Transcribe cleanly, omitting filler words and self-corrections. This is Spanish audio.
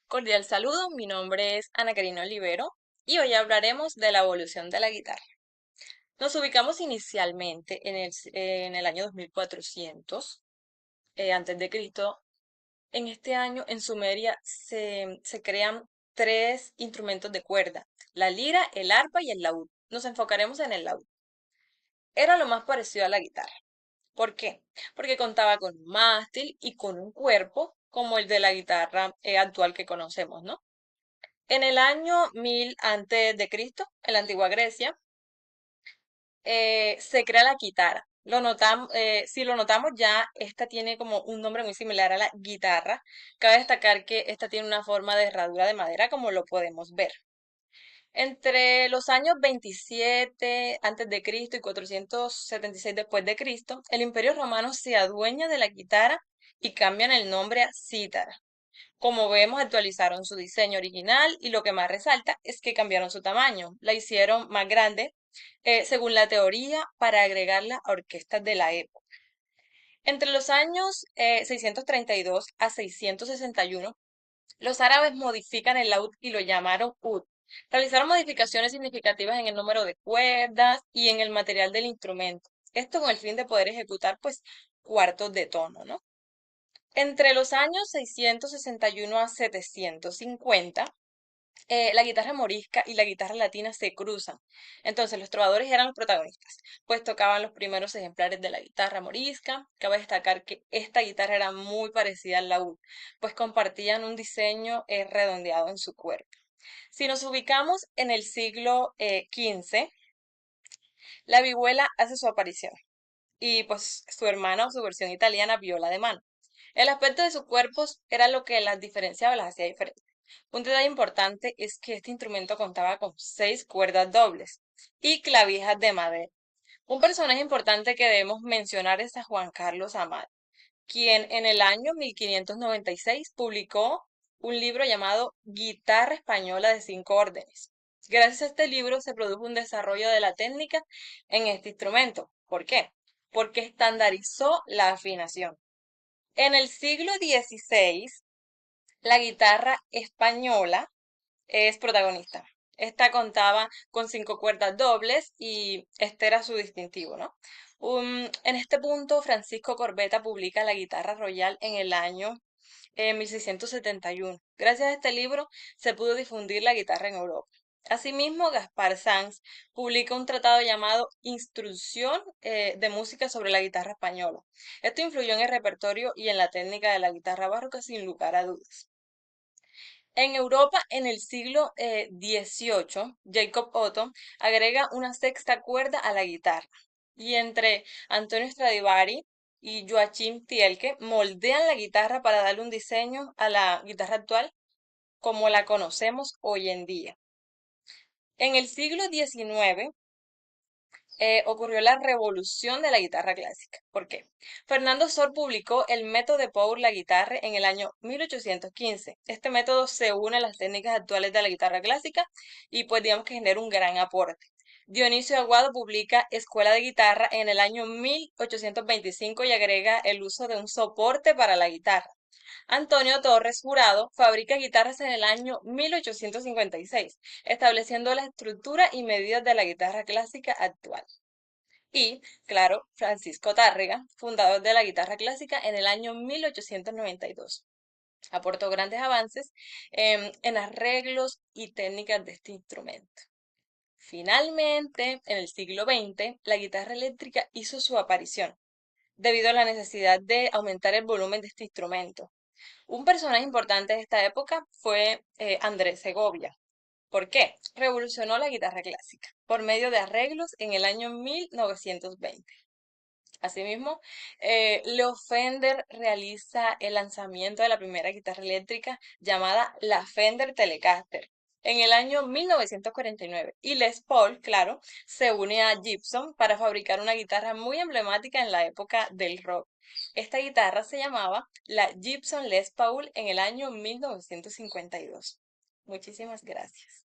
Cordial saludo, mi nombre es Ana Karina Olivero y hoy hablaremos de la evolución de la guitarra. Nos ubicamos inicialmente en el año 2400 antes de Cristo. En este año en Sumeria se crean tres instrumentos de cuerda, la lira, el arpa y el laúd. Nos enfocaremos en el laúd. Era lo más parecido a la guitarra. ¿Por qué? Porque contaba con un mástil y con un cuerpo como el de la guitarra actual que conocemos, ¿no? En el año 1000 antes de Cristo, en la antigua Grecia, se crea la guitarra. Si lo notamos ya, esta tiene como un nombre muy similar a la guitarra. Cabe destacar que esta tiene una forma de herradura de madera, como lo podemos ver. Entre los años 27 antes de Cristo y 476 después de Cristo, el Imperio Romano se adueña de la guitarra y cambian el nombre a cítara. Como vemos, actualizaron su diseño original y lo que más resalta es que cambiaron su tamaño. La hicieron más grande, según la teoría, para agregarla a orquestas de la época. Entre los años 632 a 661, los árabes modifican el laúd y lo llamaron ud. Realizaron modificaciones significativas en el número de cuerdas y en el material del instrumento. Esto con el fin de poder ejecutar, pues, cuartos de tono, ¿no? Entre los años 661 a 750, la guitarra morisca y la guitarra latina se cruzan. Entonces, los trovadores eran los protagonistas, pues tocaban los primeros ejemplares de la guitarra morisca. Cabe destacar que esta guitarra era muy parecida al laúd, pues compartían un diseño redondeado en su cuerpo. Si nos ubicamos en el siglo XV, la vihuela hace su aparición y pues su hermana o su versión italiana, viola de mano. El aspecto de sus cuerpos era lo que las diferenciaba, las hacía diferentes. Un detalle importante es que este instrumento contaba con 6 cuerdas dobles y clavijas de madera. Un personaje importante que debemos mencionar es a Juan Carlos Amat, quien en el año 1596 publicó un libro llamado Guitarra Española de 5 órdenes. Gracias a este libro se produjo un desarrollo de la técnica en este instrumento. ¿Por qué? Porque estandarizó la afinación. En el siglo XVI, la guitarra española es protagonista. Esta contaba con 5 cuerdas dobles y este era su distintivo, ¿no? En este punto, Francisco Corbeta publica la guitarra royal en el año 1671. Gracias a este libro se pudo difundir la guitarra en Europa. Asimismo, Gaspar Sanz publica un tratado llamado Instrucción de música sobre la guitarra española. Esto influyó en el repertorio y en la técnica de la guitarra barroca sin lugar a dudas. En Europa, en el siglo XVIII, Jacob Otto agrega una sexta cuerda a la guitarra. Y entre Antonio Stradivari y Joachim Tielke moldean la guitarra para darle un diseño a la guitarra actual como la conocemos hoy en día. En el siglo XIX ocurrió la revolución de la guitarra clásica. ¿Por qué? Fernando Sor publicó el método de Pour la guitarra en el año 1815. Este método se une a las técnicas actuales de la guitarra clásica y pues digamos que genera un gran aporte. Dionisio Aguado publica Escuela de Guitarra en el año 1825 y agrega el uso de un soporte para la guitarra. Antonio Torres Jurado fabrica guitarras en el año 1856, estableciendo la estructura y medidas de la guitarra clásica actual. Y, claro, Francisco Tárrega, fundador de la guitarra clásica en el año 1892. Aportó grandes avances en arreglos y técnicas de este instrumento. Finalmente, en el siglo XX, la guitarra eléctrica hizo su aparición, debido a la necesidad de aumentar el volumen de este instrumento. Un personaje importante de esta época fue Andrés Segovia. ¿Por qué? Revolucionó la guitarra clásica por medio de arreglos en el año 1920. Asimismo, Leo Fender realiza el lanzamiento de la primera guitarra eléctrica llamada la Fender Telecaster en el año 1949. Y Les Paul, claro, se une a Gibson para fabricar una guitarra muy emblemática en la época del rock. Esta guitarra se llamaba la Gibson Les Paul en el año 1952. Muchísimas gracias.